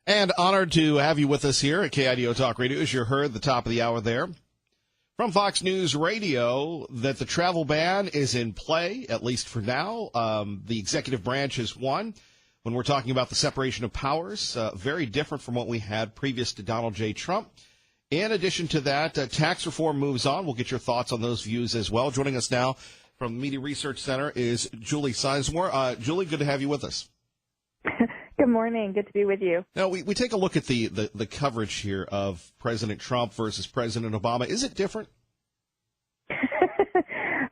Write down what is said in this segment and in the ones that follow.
And honored to have you with us here at KIDO Talk Radio. As you heard, the top of the hour there from Fox News Radio, that the travel ban is in play, at least for now. The executive branch has won when we're talking about the separation of powers, very different from what we had previous to Donald J. Trump. In addition to that, tax reform moves on. We'll get your thoughts on those views as well. Joining us now from the Media Research Center is Julie Sizemore. Julie, good to have you with us. Good morning. Good to be with you. Now, we take a look at the coverage here of President Trump versus President Obama. Is it different?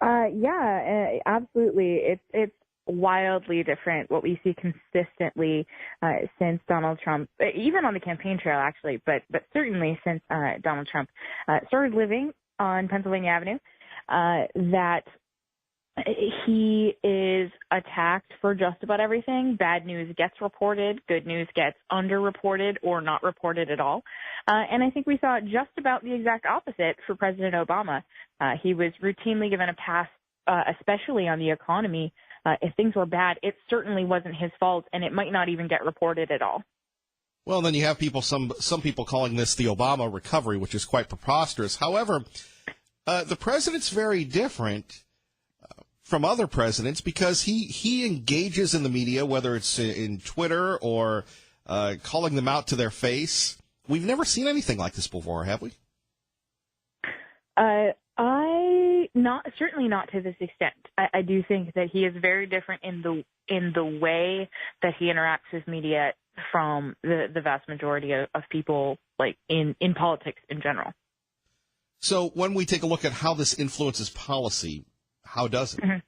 Yeah, absolutely. It's wildly different what we see consistently since Donald Trump, even on the campaign trail, actually, but certainly since Donald Trump started living on Pennsylvania Avenue, that he is attacked for just about everything. Bad news gets reported. Good news gets underreported or not reported at all. And I think we saw just about the exact opposite for President Obama. He was routinely given a pass, especially on the economy. If things were bad, it certainly wasn't his fault, and it might not even get reported at all. Well, then you have some people calling this the Obama recovery, which is quite preposterous. However, the president's very different from other presidents because he engages in the media, whether it's in Twitter or calling them out to their face. We've never seen anything like this before, have we? Certainly not to this extent. I do think that he is very different in the way that he interacts with media from the vast majority of people, like in politics in general. So when we take a look at how this influences policy, how does it? Mm-hmm.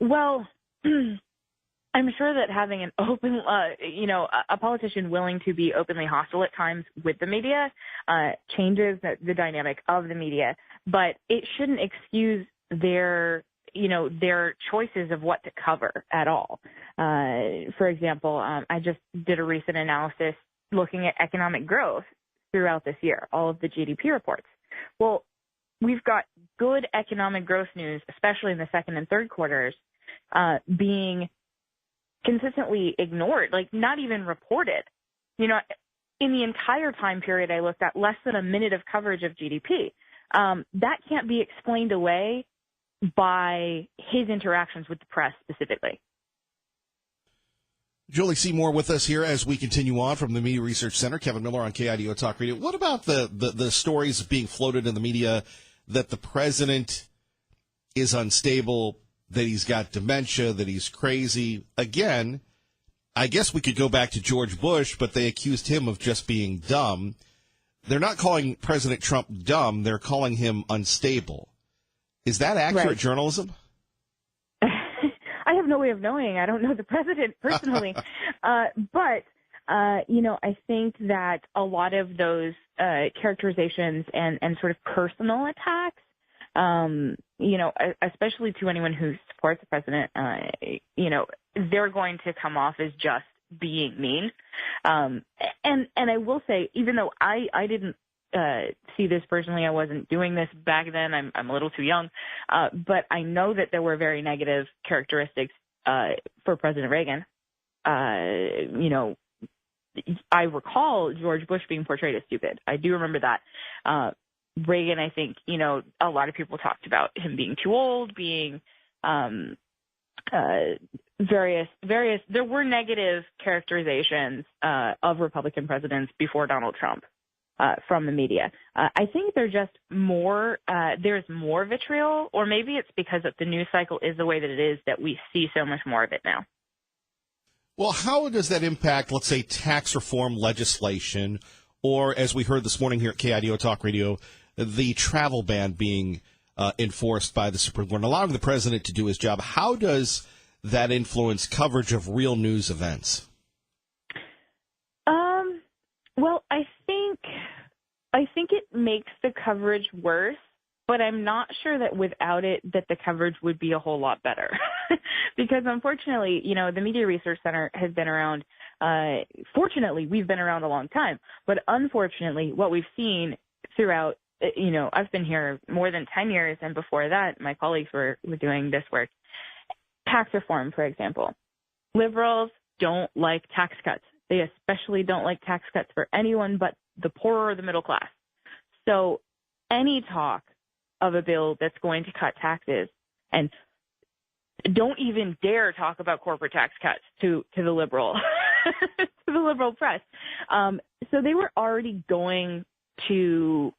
Well, I'm sure that having an open, a politician willing to be openly hostile at times with the media changes the dynamic of the media, but it shouldn't excuse their choices of what to cover at all. For example, I just did a recent analysis looking at economic growth throughout this year, all of the GDP reports. Well, we've got good economic growth news, especially in the second and third quarters, being consistently ignored, like not even reported. In the entire time period I looked at, less than a minute of coverage of GDP. That can't be explained away by his interactions with the press specifically. Julie Seymour with us here as we continue on from the Media Research Center. Kevin Miller on KIDO Talk Radio. What about the stories being floated in the media that the president is unstable, that he's got dementia, that he's crazy? Again, I guess we could go back to George Bush, but they accused him of just being dumb. They're not calling President Trump dumb. They're calling him unstable. Is that accurate journalism? I have no way of knowing. I don't know the president personally. But I think that a lot of those characterizations and sort of personal attacks, especially to anyone who supports the president, they're going to come off as just being mean. And I will say, even though I didn't see this personally, I wasn't doing this back then. I'm a little too young, but I know that there were very negative characteristics for President Reagan. I recall George Bush being portrayed as stupid. I do remember that. Reagan, I think, a lot of people talked about him being too old, being various. There were negative characterizations of Republican presidents before Donald Trump from the media. I think there's more vitriol, or maybe it's because the news cycle is the way that it is that we see so much more of it now. Well, how does that impact, let's say, tax reform legislation, or, as we heard this morning here at KIDO Talk Radio, the travel ban being enforced by the Supreme Court, and allowing the president to do his job? How does that influence coverage of real news events? Well, I think it makes the coverage worse, but I'm not sure that without it that the coverage would be a whole lot better. Because unfortunately, the Media Research Center has been around. Fortunately, we've been around a long time, but unfortunately, what we've seen throughout, I've been here more than 10 years, and before that, my colleagues were doing this work. Tax reform, for example. Liberals don't like tax cuts. They especially don't like tax cuts for anyone but the poor or the middle class. So any talk of a bill that's going to cut taxes, and don't even dare talk about corporate tax cuts to the liberal to the liberal press. So they were already going to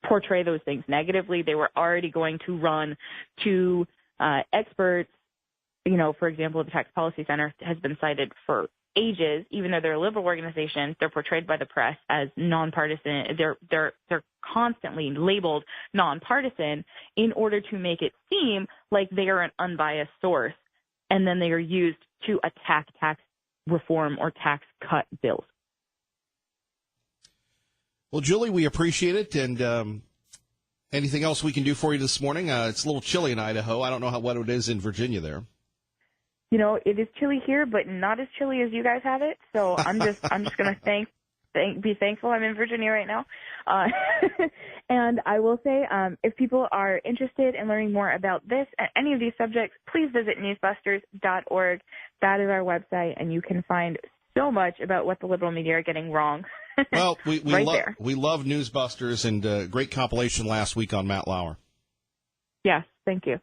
portray those things negatively. They were already going to run to experts. You know, for example, the Tax Policy Center has been cited for ages, even though they're a liberal organization. They're portrayed by the press as nonpartisan. They're constantly labeled nonpartisan in order to make it seem like they are an unbiased source, and then they are used to attack tax reform or tax cut bills. Well, Julie, we appreciate it, and anything else we can do for you this morning? It's a little chilly in Idaho. I don't know what it is in Virginia there. You know, it is chilly here, but not as chilly as you guys have it. So I'm just going to be thankful I'm in Virginia right now. And I will say, if people are interested in learning more about this and any of these subjects, please visit newsbusters.org. That is our website, and you can find so much about what the liberal media are getting wrong. Well, we love Newsbusters, and great compilation last week on Matt Lauer. Yes, thank you.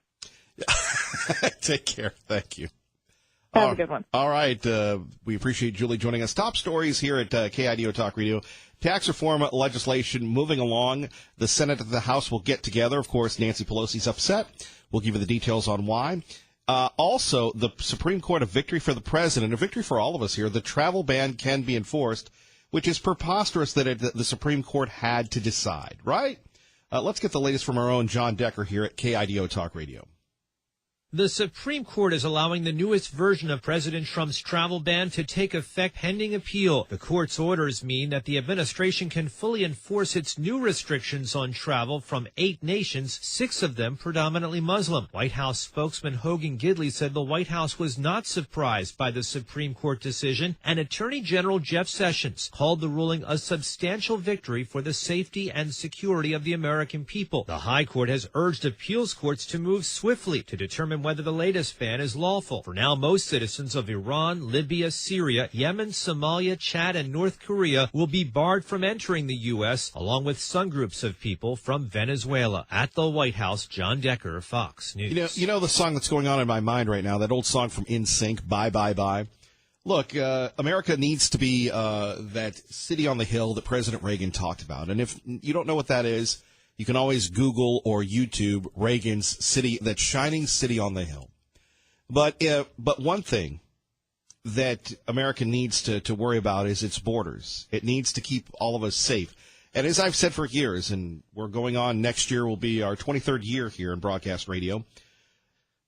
Take care. Thank you. Have a good one. All right. We appreciate Julie joining us. Top stories here at KIDO Talk Radio. Tax reform legislation moving along. The Senate and the House will get together. Of course, Nancy Pelosi's upset. We'll give you the details on why. Also, the Supreme Court, a victory for the president, a victory for all of us here. The travel ban can be enforced, which is preposterous that the Supreme Court had to decide, right? Let's get the latest from our own John Decker here at KIDO Talk Radio. The Supreme Court is allowing the newest version of President Trump's travel ban to take effect pending appeal. The court's orders mean that the administration can fully enforce its new restrictions on travel from 8 nations, 6 of them predominantly Muslim. White House spokesman Hogan Gidley said the White House was not surprised by the Supreme Court decision, and Attorney General Jeff Sessions called the ruling a substantial victory for the safety and security of the American people. The High Court has urged appeals courts to move swiftly to determine whether the latest ban is lawful. For now, most citizens of Iran, Libya, Syria, Yemen, Somalia, Chad, and North Korea will be barred from entering the U.S., along with some groups of people from Venezuela. At the White House, John Decker, Fox News. You know the song that's going on in my mind right now, that old song from NSYNC, Bye, Bye, Bye. Look, America needs to be that city on the hill that President Reagan talked about. And if you don't know what that is, you can always Google or YouTube Reagan's city, that shining city on the hill. But one thing that America needs to worry about is its borders. It needs to keep all of us safe. And as I've said for years, and we're going on, next year will be our 23rd year here in broadcast radio,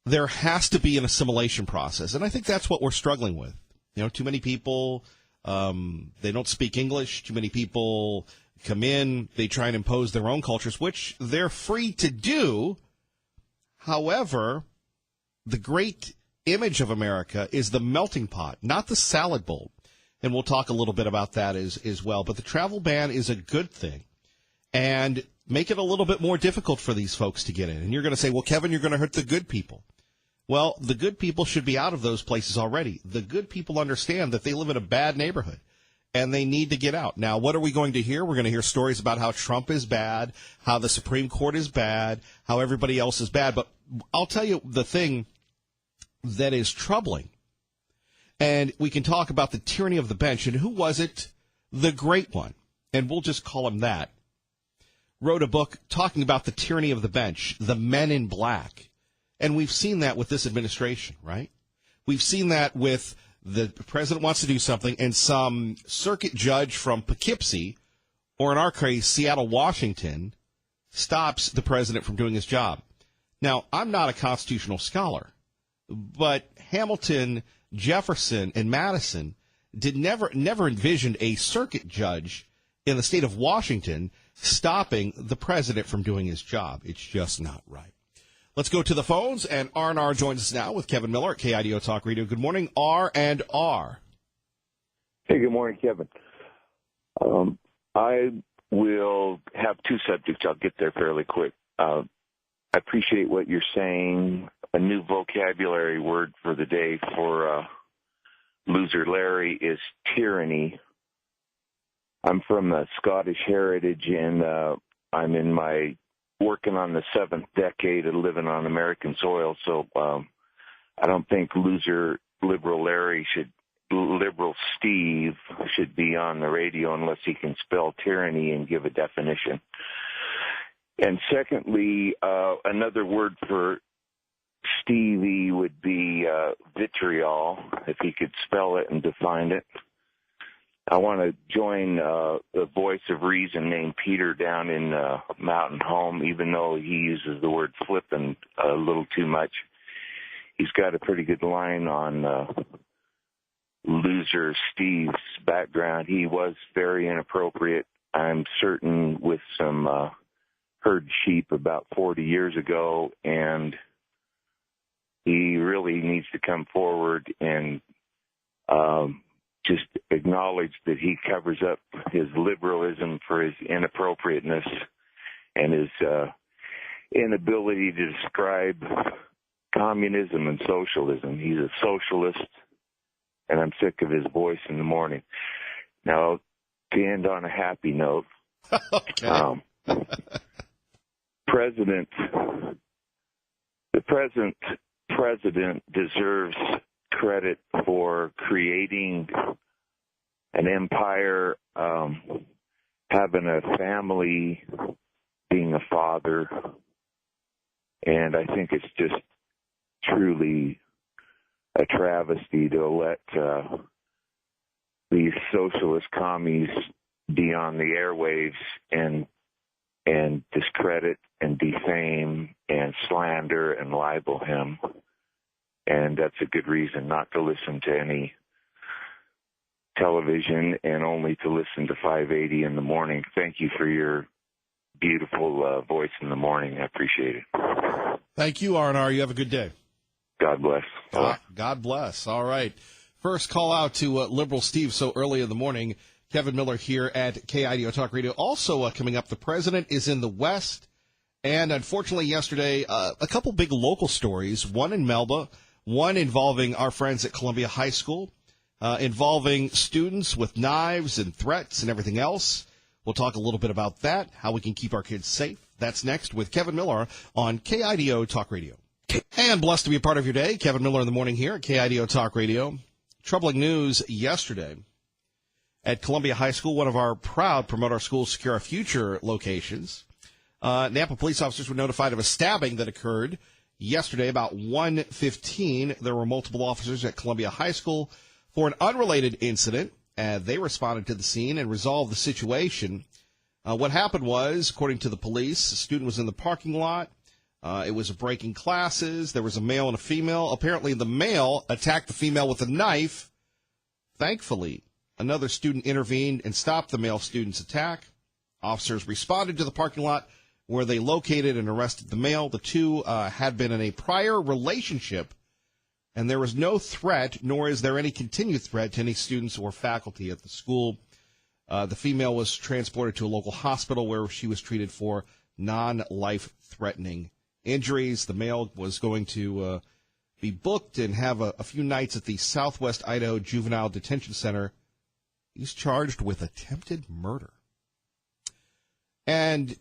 there has to be an assimilation process. And I think that's what we're struggling with. You know, too many people, they don't speak English. Too many people come in, they try and impose their own cultures, which they're free to do. However, the great image of America is the melting pot, not the salad bowl. And we'll talk a little bit about that as well. But the travel ban is a good thing. And make it a little bit more difficult for these folks to get in. And you're going to say, well, Kevin, you're going to hurt the good people. Well, the good people should be out of those places already. The good people understand that they live in a bad neighborhood, and they need to get out. Now, what are we going to hear? We're going to hear stories about how Trump is bad, how the Supreme Court is bad, how everybody else is bad. But I'll tell you the thing that is troubling. And we can talk about the tyranny of the bench. And who was it? The great one. And we'll just call him that. Wrote a book talking about the tyranny of the bench, the men in black. And we've seen that with this administration, right? We've seen that with the president wants to do something, and some circuit judge from Poughkeepsie, or in our case, Seattle, Washington, stops the president from doing his job. Now, I'm not a constitutional scholar, but Hamilton, Jefferson, and Madison never envisioned a circuit judge in the state of Washington stopping the president from doing his job. It's just not right. Let's go to the phones, and R&R joins us now with Kevin Miller at KIDO Talk Radio. Good morning, R&R. Hey, good morning, Kevin. I will have 2 subjects. I'll get there fairly quick. I appreciate what you're saying, a new vocabulary word for the day for Loser Larry is tyranny. I'm from Scottish heritage, and I'm in my working on the 7th decade of living on American soil. So I don't think loser liberal liberal Steve should be on the radio unless he can spell tyranny and give a definition. And secondly, another word for Stevie would be vitriol, if he could spell it and define it. I want to join the voice of reason named Peter down in Mountain Home, even though he uses the word flippin' a little too much. He's got a pretty good line on loser Steve's background. He was very inappropriate, I'm certain, with some herd sheep about 40 years ago, and he really needs to come forward and just acknowledge that he covers up his liberalism for his inappropriateness and his inability to describe communism and socialism. He's a socialist, and I'm sick of his voice in the morning. Now, to end on a happy note, okay. The present president deserves credit for creating an empire, having a family, being a father, and I think it's just truly a travesty to let these socialist commies be on the airwaves and discredit and defame and slander and libel him. And that's a good reason not to listen to any television and only to listen to 580 in the morning. Thank you for your beautiful voice in the morning. I appreciate it. Thank you, R&R. You have a good day. God bless. God bless. All right. First call out to Liberal Steve so early in the morning. Kevin Miller here at KIDO Talk Radio. Also coming up, the president is in the West. And unfortunately, yesterday, a couple big local stories, one in Melba, one involving our friends at Columbia High School, involving students with knives and threats and everything else. We'll talk a little bit about that, how we can keep our kids safe. That's next with Kevin Miller on KIDO Talk Radio. And blessed to be a part of your day. Kevin Miller in the morning here at KIDO Talk Radio. Troubling news yesterday at Columbia High School, one of our proud Promote Our Schools, Secure Our Future locations. Nampa police officers were notified of a stabbing that occurred yesterday about 1:15. There were multiple officers at Columbia High School for an unrelated incident. They responded to the scene and resolved the situation. What happened was, according to the police, a student was in the parking lot. It was a break in classes. There was a male and a female. Apparently, the male attacked the female with a knife. Thankfully, another student intervened and stopped the male student's attack. Officers responded to the parking lot where they located and arrested the male. The two had been in a prior relationship, and there was no threat, nor is there any continued threat to any students or faculty at the school. The female was transported to a local hospital where she was treated for non-life-threatening injuries. The male was going to be booked and have a few nights at the Southwest Idaho Juvenile Detention Center. He's charged with attempted murder. And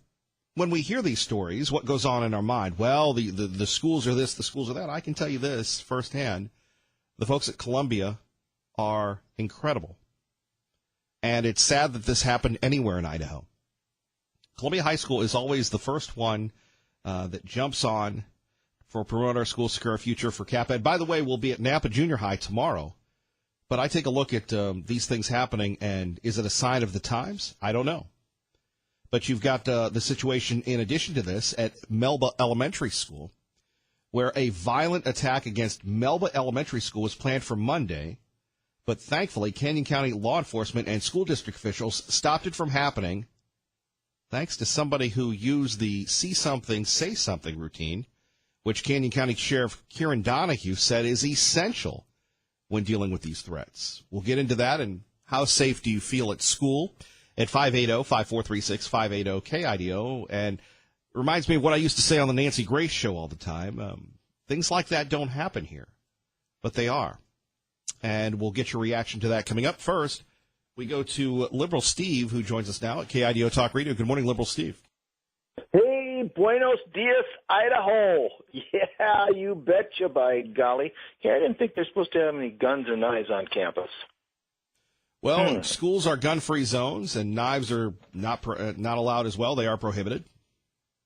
when we hear these stories, what goes on in our mind? Well, the schools are this, the schools are that. I can tell you this firsthand. The folks at Columbia are incredible. And it's sad that this happened anywhere in Idaho. Columbia High School is always the first one that jumps on for Promote Our Schools, Secure Our Future for CapEd. By the way, we'll be at Nampa Junior High tomorrow. But I take a look at these things happening, and is it a sign of the times? I don't know. But you've got the situation, in addition to this, at Melba Elementary School, where a violent attack against Melba Elementary School was planned for Monday. But thankfully, Canyon County law enforcement and school district officials stopped it from happening, thanks to somebody who used the see something, say something routine, which Canyon County Sheriff Kieran Donahue said is essential when dealing with these threats. We'll get into that and how safe do you feel at school at 580-5436, 580-KIDO. And it reminds me of what I used to say on the Nancy Grace Show all the time. Things like that don't happen here, but they are. and we'll get your reaction to that coming up. First, we go to Liberal Steve, who joins us now at KIDO Talk Radio. Good morning, Liberal Steve. Hey, Buenos Dias, Idaho. Yeah, you betcha, by golly. Yeah, I didn't think they're supposed to have any guns or knives on campus. Well, schools are gun-free zones, and knives are not allowed as well. They are prohibited.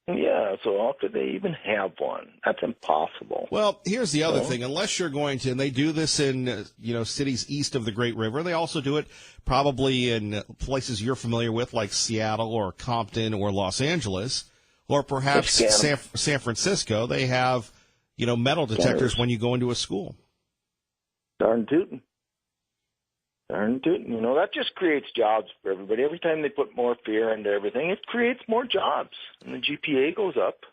Yeah, so how could they even have one? That's impossible. Well, here's the other thing. Unless you're going to, and they do this in, cities east of the Great River. They also do it probably in places you're familiar with, like Seattle or Compton or Los Angeles, or perhaps San Francisco. They have, metal detectors when you go into a school. Darn tootin'. That just creates jobs for everybody. Every time they put more fear into everything, it creates more jobs. And the GPA goes up.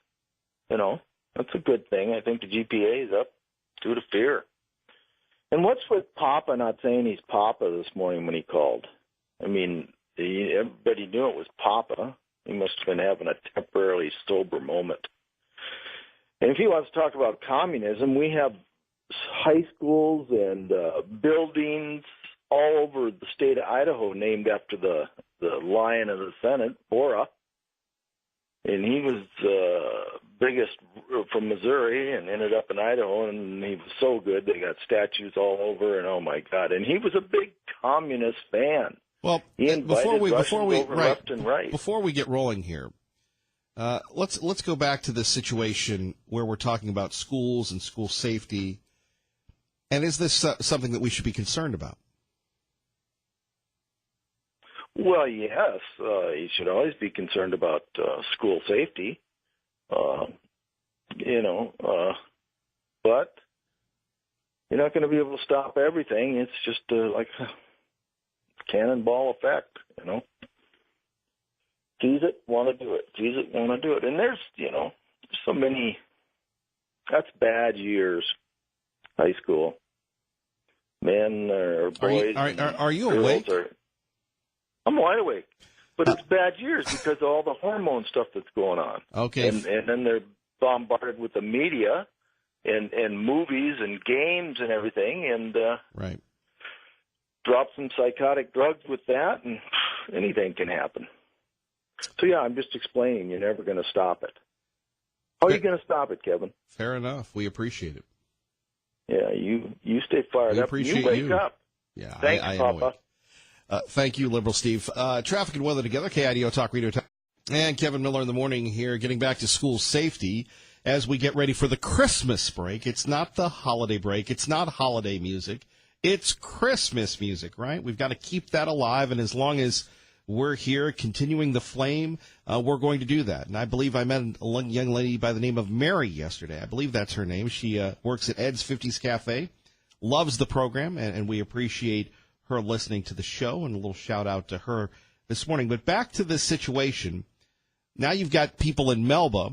That's a good thing. I think the GPA is up due to fear. And what's with Papa not saying he's Papa this morning when he called? I mean, everybody knew it was Papa. He must have been having a temporarily sober moment. And if he wants to talk about communism, we have high schools and buildings all over the state of Idaho named after the Lion of the Senate, Bora. And he was biggest from Missouri and ended up in Idaho, and he was so good they got statues all over, and oh my God. And he was a big communist fan. Well, before we get rolling here, let's go back to this situation where we're talking about schools and school safety. And is this something that we should be concerned about? Well, yes, you should always be concerned about school safety, but you're not going to be able to stop everything. It's just like a cannonball effect, Seize it, want to do it. Seize it, want to do it. And there's, so many, that's bad years, high school. Men or boys. Are you awake? I'm wide awake, but it's bad years because of all the hormone stuff that's going on. Okay. And then they're bombarded with the media and movies and games and everything, and right. Drop some psychotic drugs with that, and anything can happen. So, yeah, I'm just explaining you're never going to stop it. How are you going to stop it, Kevin? Fair enough. We appreciate it. Yeah, you stay fired we up. Appreciate you wake up. Yeah, Thanks, I Papa. Thank you, Liberal Steve. Traffic and weather together, KIDO Talk Radio. And Kevin Miller in the morning here, getting back to school safety as we get ready for the Christmas break. It's not the holiday break. It's not holiday music. It's Christmas music, right? We've got to keep that alive, and as long as we're here continuing the flame, we're going to do that. And I believe I met a young lady by the name of Mary yesterday. I believe that's her name. She works at Ed's 50s Cafe, loves the program, and we appreciate her listening to the show, and a little shout out to her this morning. But back to this situation. Now you've got people in Melba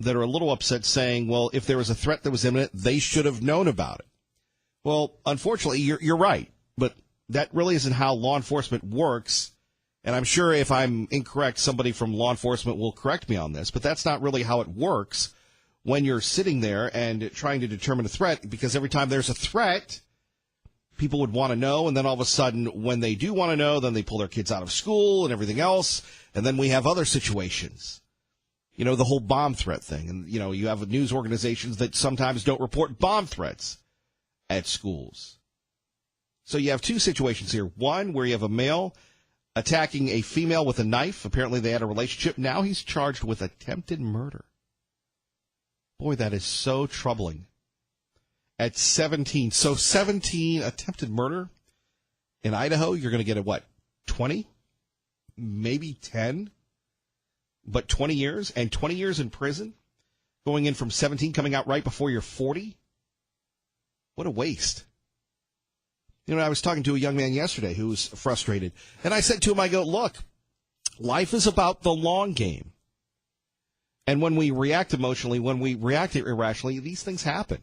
that are a little upset saying, well, if there was a threat that was imminent, they should have known about it. Well, unfortunately, you're right, but that really isn't how law enforcement works. And I'm sure if I'm incorrect, somebody from law enforcement will correct me on this, but that's not really how it works when you're sitting there and trying to determine a threat, because every time there's a threat, people would want to know, and then all of a sudden, when they do want to know, then they pull their kids out of school and everything else, and then we have other situations. The whole bomb threat thing. And, you have news organizations that sometimes don't report bomb threats at schools. So you have two situations here. One, where you have a male attacking a female with a knife. Apparently they had a relationship. Now he's charged with attempted murder. Boy, that is so troubling. At 17. So 17 attempted murder in Idaho, you're going to get 20? Maybe 10? But 20 years? And 20 years in prison? Going in from 17, coming out right before you're 40? What a waste. I was talking to a young man yesterday who was frustrated. And I said to him, I go, look, life is about the long game. And when we react emotionally, when we react irrationally, these things happen.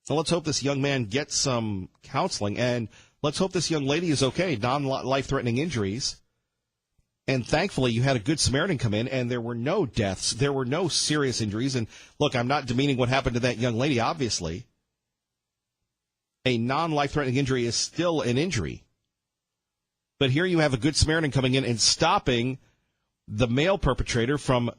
So let's hope this young man gets some counseling, and let's hope this young lady is okay, non-life-threatening injuries. And thankfully, you had a good Samaritan come in, and there were no deaths. There were no serious injuries. And look, I'm not demeaning what happened to that young lady, obviously. a non-life-threatening injury is still an injury. But here you have a Good Samaritan coming in and stopping the male perpetrator from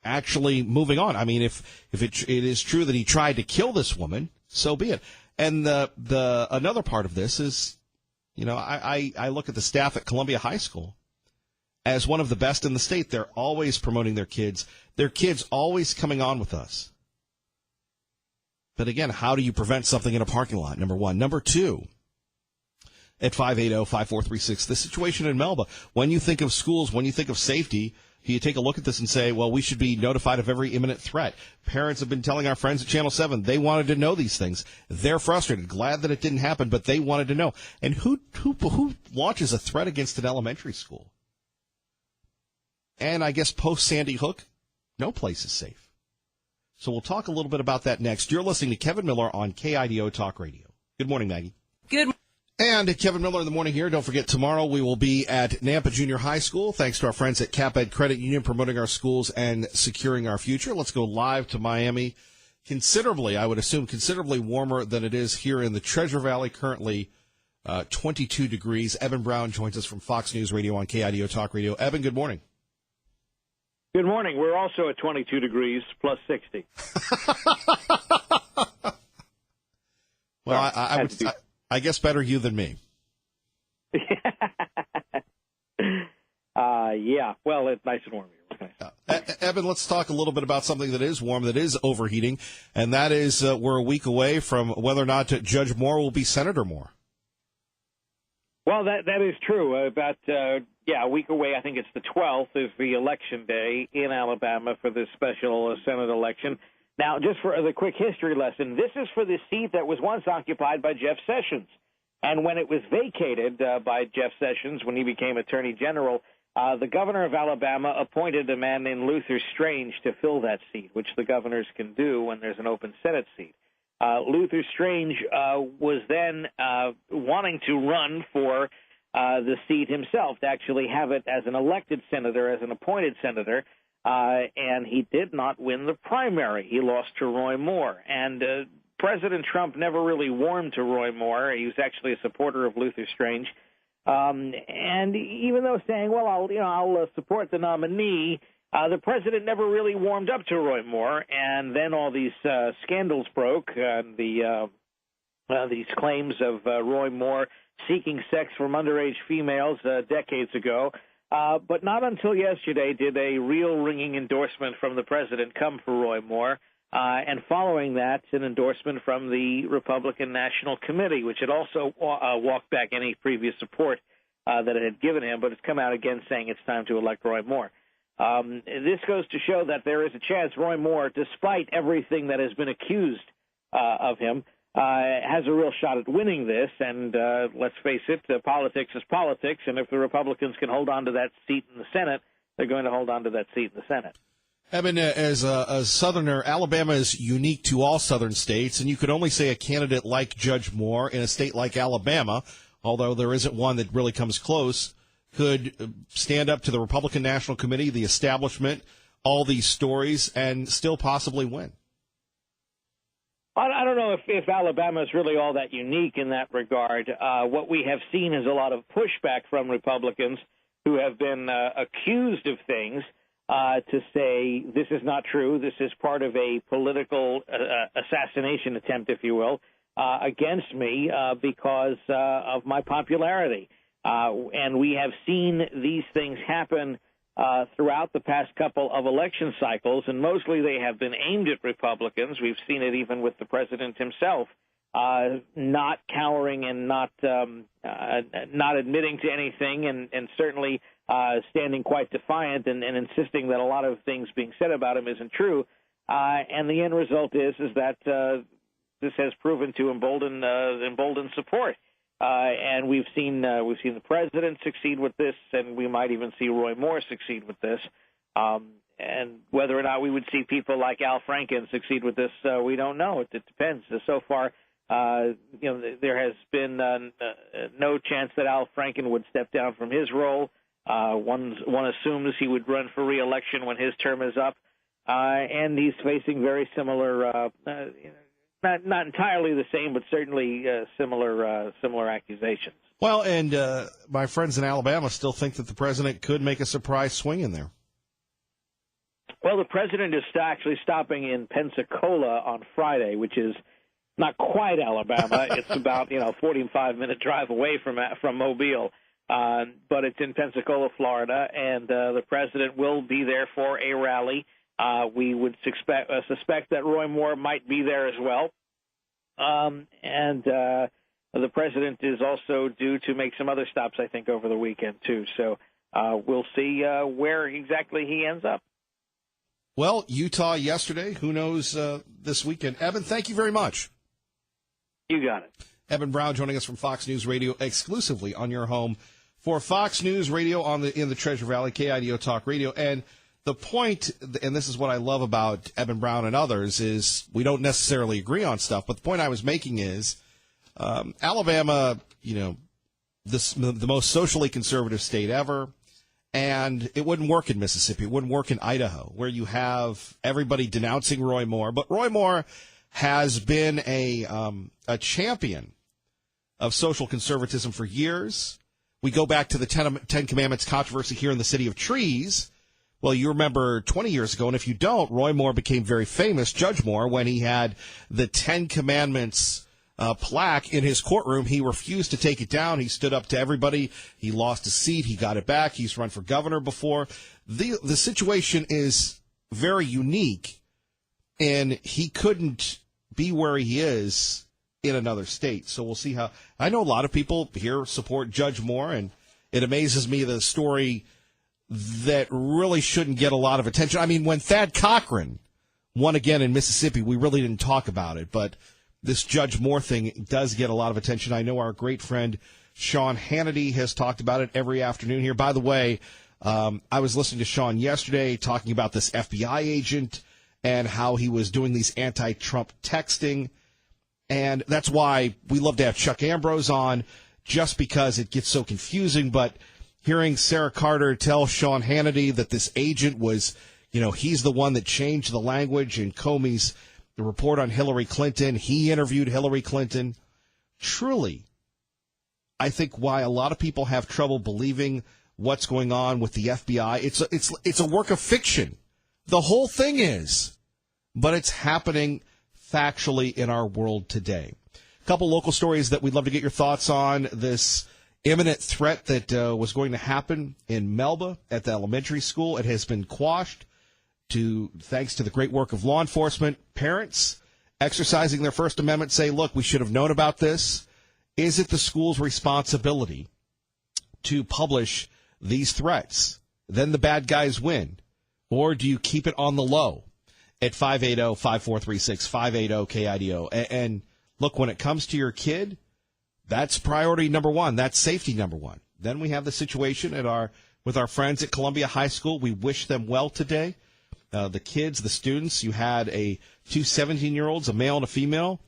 actually moving on. I mean, if it is true that he tried to kill this woman, so be it. And the another part of this is, you know, I look at the staff at Columbia High School as one of the best in the state. They're always promoting their kids always coming on with us. But again, how do you prevent something in a parking lot, number one? Number two, at 580-5436, the situation in Melba. When you think of schools, when you think of safety, do you take a look at this and say, well, we should be notified of every imminent threat? Parents have been telling our friends at Channel 7 they wanted to know these things. They're frustrated, glad that it didn't happen, but they wanted to know. And who launches a threat against an elementary school? And I guess post-Sandy Hook, no place is safe. So we'll talk a little bit about that next. You're listening to Kevin Miller on KIDO Talk Radio. Good morning, Maggie. Good morning. And Kevin Miller in the morning here. Don't forget, tomorrow we will be at Nampa Junior High School, thanks to our friends at CapEd Credit Union, promoting our schools and securing our future. Let's go live to Miami. I would assume, considerably warmer than it is here in the Treasure Valley, currently 22 degrees. Eben Brown joins us from Fox News Radio on KIDO Talk Radio. Eben, good morning. Good morning. We're also at 22 degrees, plus 60. Well, I guess better you than me. Yeah. Well, it's nice and warm here. Eben, let's talk a little bit about something that is warm, that is overheating, and that is we're a week away from whether or not Judge Moore will be Senator Moore. Well, that is true. About a week away. I think it's the 12th is the election day in Alabama for this special Senate election. Now, just for the quick history lesson, this is for the seat that was once occupied by Jeff Sessions. And when it was vacated by Jeff Sessions, when he became Attorney General, the governor of Alabama appointed a man named Luther Strange to fill that seat, which the governors can do when there's an open Senate seat. Luther Strange was then wanting to run for the seat himself, to actually have it as an elected senator, as an appointed senator. And he did not win the primary. He lost to Roy Moore. And President Trump never really warmed to Roy Moore. He was actually a supporter of Luther Strange. And even though saying, well, I'll support the nominee, the president never really warmed up to Roy Moore. And then all these scandals broke, and these claims of Roy Moore seeking sex from underage females decades ago. But not until yesterday did a real ringing endorsement from the president come for Roy Moore. And following that, an endorsement from the Republican National Committee, which had also walked back any previous support that it had given him, but it's come out again saying it's time to elect Roy Moore. This goes to show that there is a chance Roy Moore, despite everything that has been accused of him, has a real shot at winning this. And let's face it, politics is politics, and if the Republicans can hold on to that seat in the Senate, they're going to hold on to that seat in the Senate. Eben, as a Southerner, Alabama is unique to all Southern states, and you could only say a candidate like Judge Moore in a state like Alabama, although there isn't one that really comes close, could stand up to the Republican National Committee, the establishment, all these stories, and still possibly win. I don't know if Alabama is really all that unique in that regard. What we have seen is a lot of pushback from Republicans who have been accused of things to say this is not true. This is part of a political assassination attempt, if you will, against me because of my popularity. And we have seen these things happen throughout the past couple of election cycles, and mostly they have been aimed at Republicans. We've seen it even with the president himself, not cowering and not admitting to anything, and certainly standing quite defiant and insisting that a lot of things being said about him isn't true. And the end result is that this has proven to embolden support. And we've seen the president succeed with this, and we might even see Roy Moore succeed with this. And whether or not we would see people like Al Franken succeed with this, we don't know. It depends. So far, there has been no chance that Al Franken would step down from his role. One assumes he would run for re-election when his term is up, and he's facing very similar not entirely the same, but certainly similar accusations. Well, and my friends in Alabama still think that the president could make a surprise swing in there. Well, the president is actually stopping in Pensacola on Friday, which is not quite Alabama. It's about 45-minute drive away from Mobile, but it's in Pensacola, Florida, and the president will be there for a rally. We would suspect that Roy Moore might be there as well, and the president is also due to make some other stops, I think, over the weekend too. So we'll see where exactly he ends up. Well, Utah yesterday. Who knows this weekend? Eben, thank you very much. You got it. Eben Brown joining us from Fox News Radio exclusively on your home for Fox News Radio in the Treasure Valley, KIDO Talk Radio. And the point, and this is what I love about Eben Brown and others, is we don't necessarily agree on stuff. But the point I was making is Alabama, the most socially conservative state ever. And it wouldn't work in Mississippi. It wouldn't work in Idaho, where you have everybody denouncing Roy Moore. But Roy Moore has been a champion of social conservatism for years. We go back to the Ten Commandments controversy here in the City of Trees. Well, you remember 20 years ago, and if you don't, Roy Moore became very famous, Judge Moore, when he had the Ten Commandments plaque in his courtroom. He refused to take it down. He stood up to everybody. He lost his seat. He got it back. He's run for governor before. The situation is very unique, and he couldn't be where he is in another state. So we'll see how. I know a lot of people here support Judge Moore, and it amazes me the story that really shouldn't get a lot of attention. I mean, when Thad Cochran won again in Mississippi, we really didn't talk about it, but this Judge Moore thing does get a lot of attention. I know our great friend Sean Hannity has talked about it every afternoon here. By the way, I was listening to Sean yesterday talking about this FBI agent and how he was doing these anti-Trump texting. And that's why we love to have Chuck Ambrose on, just because it gets so confusing. But hearing Sarah Carter tell Sean Hannity that this agent was, he's the one that changed the language in Comey's the report on Hillary Clinton, he interviewed Hillary Clinton. Truly, I think why a lot of people have trouble believing what's going on with the FBI. It's a work of fiction. The whole thing is, but it's happening factually in our world today. A couple local stories that we'd love to get your thoughts on. This imminent threat that was going to happen in Melba at the elementary school. It has been quashed thanks to the great work of law enforcement. Parents exercising their First Amendment say, look, we should have known about this. Is it the school's responsibility to publish these threats? Then the bad guys win. Or do you keep it on the low at 580-5436, 580-KIDO? And look, when it comes to your kid, that's priority number one. That's safety number one. Then we have the situation with our friends at Columbia High School. We wish them well today. The kids, the students, you had two 17-year-olds, a male and a female.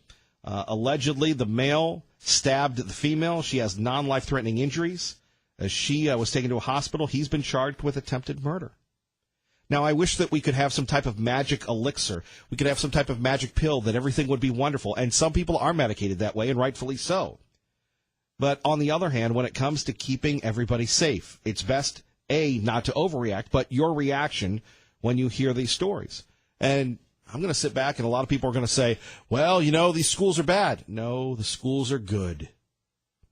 Allegedly, the male stabbed the female. She has non-life-threatening injuries. As she was taken to a hospital, he's been charged with attempted murder. Now, I wish that we could have some type of magic elixir. We could have some type of magic pill that everything would be wonderful. And some people are medicated that way, and rightfully so. But on the other hand, when it comes to keeping everybody safe, it's best, not to overreact, but your reaction when you hear these stories. And I'm going to sit back, and a lot of people are going to say, well, these schools are bad. No, the schools are good.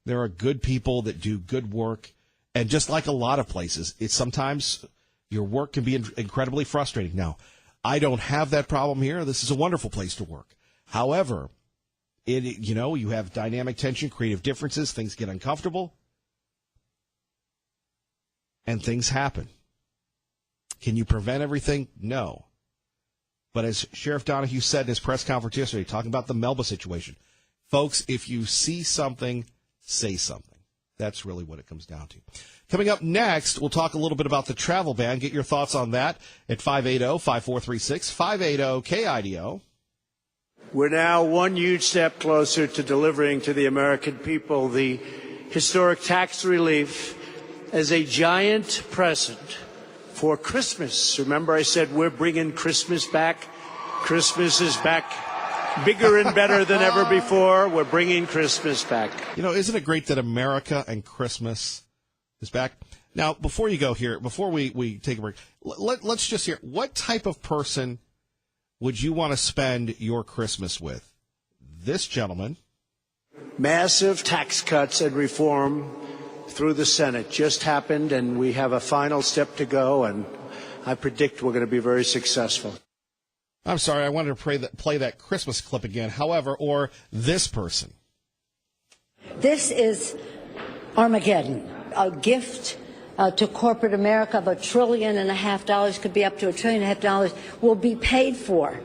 There are good people that do good work. And just like a lot of places, it's sometimes your work can be incredibly frustrating. Now, I don't have that problem here. This is a wonderful place to work. However, you have dynamic tension, creative differences, things get uncomfortable, and things happen. Can you prevent everything? No. But as Sheriff Donahue said in his press conference yesterday, talking about the Melba situation, folks, if you see something, say something. That's really what it comes down to. Coming up next, we'll talk a little bit about the travel ban. Get your thoughts on that at 580-5436, 580-KIDO. We're now one huge step closer to delivering to the American people the historic tax relief as a giant present for Christmas. Remember I said we're bringing Christmas back? Christmas is back. bigger and better than ever before. We're bringing Christmas back. You know, isn't it great that America and Christmas is back? Now, before you go here, before we take a break, let's just hear, what type of person would you want to spend your Christmas with? This gentleman. Massive tax cuts and reform through the Senate just happened, and we have a final step to go, and I predict we're going to be very successful. I'm sorry, I wanted to play that Christmas clip again. However, or this person. This is Armageddon, a gift to corporate America of $1.5 trillion, could be up to $1.5 trillion, will be paid for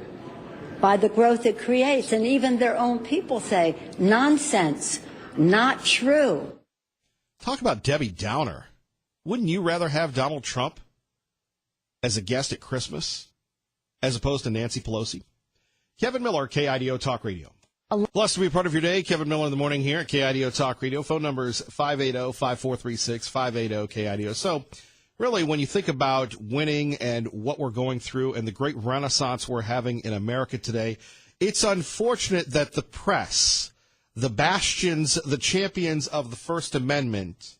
by the growth it creates. And even their own people say, nonsense, not true. Talk about Debbie Downer. Wouldn't you rather have Donald Trump as a guest at Christmas as opposed to Nancy Pelosi? Kevin Miller, KIDO Talk Radio. Blessed to be part of your day. Kevin Miller in the morning here at KIDO Talk Radio. Phone number is 580-5436, 580-KIDO. So really, when you think about winning and what we're going through and the great renaissance we're having in America today, it's unfortunate that the press, the bastions, the champions of the First Amendment,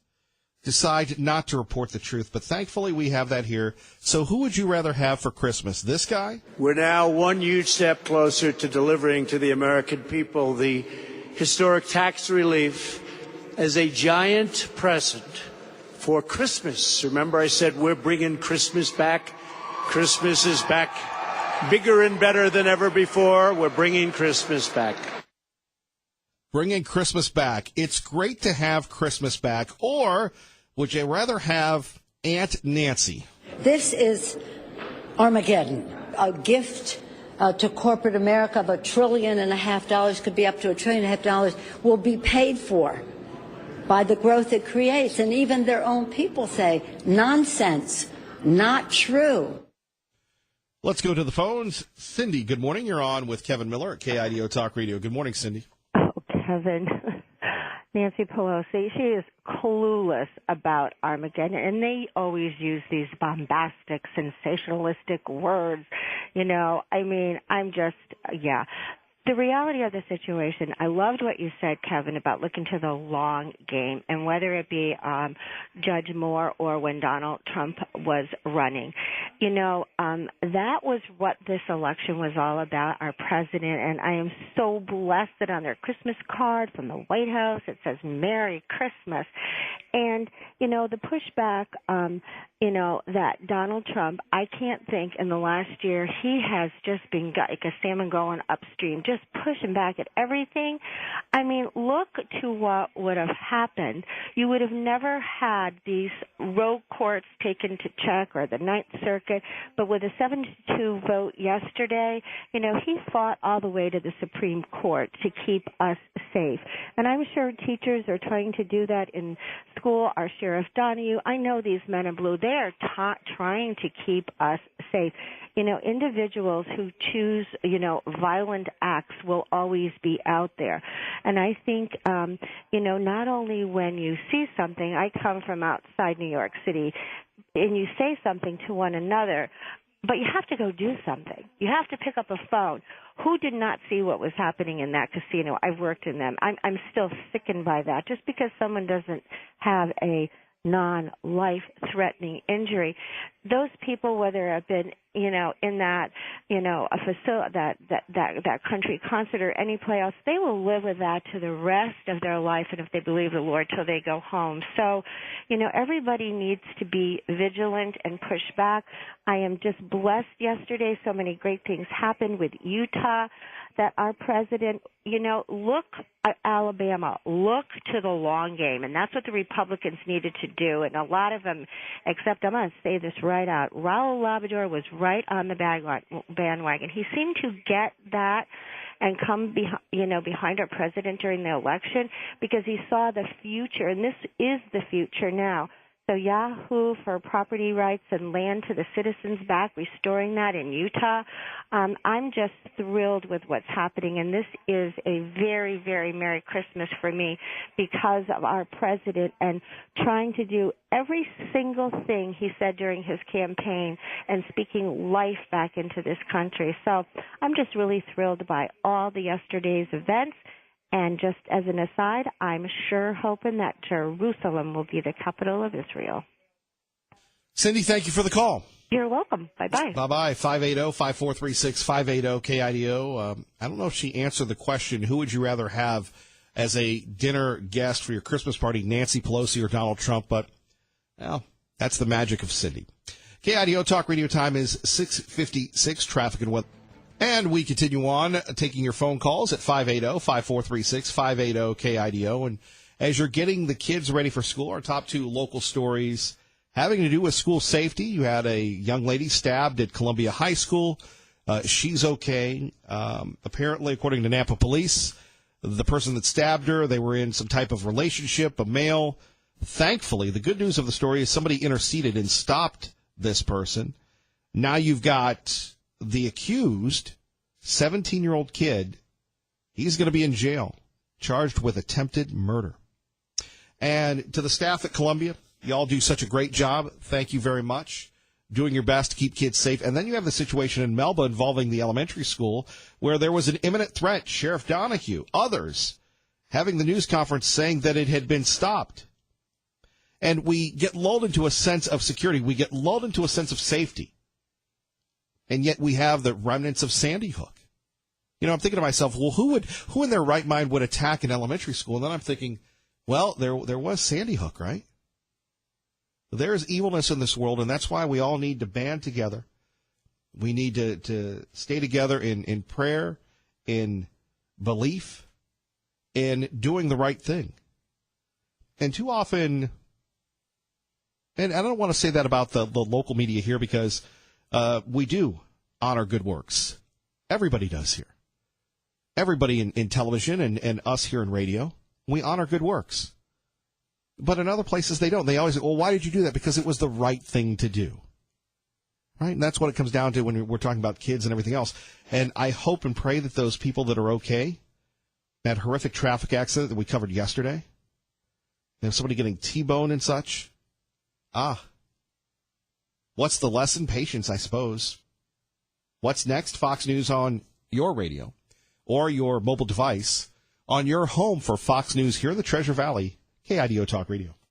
decide not to report the truth. But thankfully, we have that here. So who would you rather have for Christmas? This guy? We're now one huge step closer to delivering to the American people the historic tax relief as a giant present for Christmas. Remember I said we're bringing Christmas back? Christmas is back, bigger and better than ever before. We're bringing Christmas back. Bringing Christmas back. It's great to have Christmas back. Or would you rather have Aunt Nancy? This is Armageddon, a gift to corporate America of $1.5 trillion, could be up to $1.5 trillion, will be paid for by the growth it creates. And even their own people say, nonsense, not true. Let's go to the phones. Cindy, good morning. You're on with Kevin Miller at KIDO Talk Radio. Good morning, Cindy. Kevin, Nancy Pelosi, she is clueless about Armageddon, and they always use these bombastic, sensationalistic words. You know, I mean, yeah. The reality of the situation, I loved what you said, Kevin, about looking to the long game, and whether it be Judge Moore or when Donald Trump was running. You know, that was what this election was all about, our president, and I am so blessed that on their Christmas card from the White House it says Merry Christmas. And, you know, the pushback, you know, that Donald Trump, I can't think in the last year, he has just been like a salmon going upstream, just pushing back at everything. I mean, look to what would have happened. You would have never had these rogue courts taken to check or the Ninth Circuit, but with a 7-2 vote yesterday, you know, he fought all the way to the Supreme Court to keep us safe. And I'm sure teachers are trying to do that in school. Our Sheriff Donahue, I know these men in blue, they are trying to keep us safe. You know, individuals who choose, you know, violent acts will always be out there. And I think, you know, not only when you see something, I come from outside New York City, and you say something to one another, but you have to go do something. You have to pick up a phone. Who did not see what was happening in that casino? I've worked in them. I'm still sickened by that. Just because someone doesn't have a non-life-threatening injury, those people, whether have been, you know, in that, you know, a facility, that country concert or any place else, they will live with that to the rest of their life, and if they believe the Lord, till they go home. So, you know, everybody needs to be vigilant and push back. I am just blessed yesterday. So many great things happened with Utah, that our president, you know, look at Alabama, look to the long game, and that's what the Republicans needed to do, and a lot of them, except I'm going to say this right out, Raul Labrador was right on the bandwagon. He seemed to get that and come behind our president during the election because he saw the future, and this is the future now. So Yahoo for property rights and land to the citizens back, restoring that in Utah. I'm just thrilled with what's happening, and this is a very, very Merry Christmas for me because of our president and trying to do every single thing he said during his campaign and speaking life back into this country. So I'm just really thrilled by all the yesterday's events. And just as an aside, I'm sure hoping that Jerusalem will be the capital of Israel. Cindy, thank you for the call. You're welcome. Bye-bye. Bye-bye. 580-5436-580-KIDO. I don't know if she answered the question, who would you rather have as a dinner guest for your Christmas party, Nancy Pelosi or Donald Trump? But, well, that's the magic of Cindy. KIDO Talk Radio time is 6:56, traffic and weather. And we continue on taking your phone calls at 580-5436-580-KIDO. And as you're getting the kids ready for school, our top two local stories having to do with school safety. You had a young lady stabbed at Columbia High School. She's okay. Apparently, according to Nampa Police, the person that stabbed her, they were in some type of relationship, a male. Thankfully, the good news of the story is somebody interceded and stopped this person. Now you've got the accused, 17-year-old kid. He's going to be in jail, charged with attempted murder. And to the staff at Columbia, y'all do such a great job. Thank you very much. Doing your best to keep kids safe. And then you have the situation in Melba involving the elementary school where there was an imminent threat. Sheriff Donahue, others, having the news conference saying that it had been stopped. And we get lulled into a sense of security. We get lulled into a sense of safety. And yet we have the remnants of Sandy Hook. You know, I'm thinking to myself, well, who in their right mind would attack an elementary school? And then I'm thinking, well, there was Sandy Hook, right? There's evilness in this world, and that's why we all need to band together. We need to stay together in prayer, in belief, in doing the right thing. And too often, and I don't want to say that about the local media here because we do honor good works. Everybody does here. Everybody in television and us here in radio, we honor good works. But in other places, they don't. They always say, well, why did you do that? Because it was the right thing to do. Right? And that's what it comes down to when we're talking about kids and everything else. And I hope and pray that those people that are okay, that horrific traffic accident that we covered yesterday, somebody getting T-boned and such, what's the lesson? Patience, I suppose. What's next? Fox News on your radio or your mobile device on your home for Fox News here in the Treasure Valley. KIDO Talk Radio.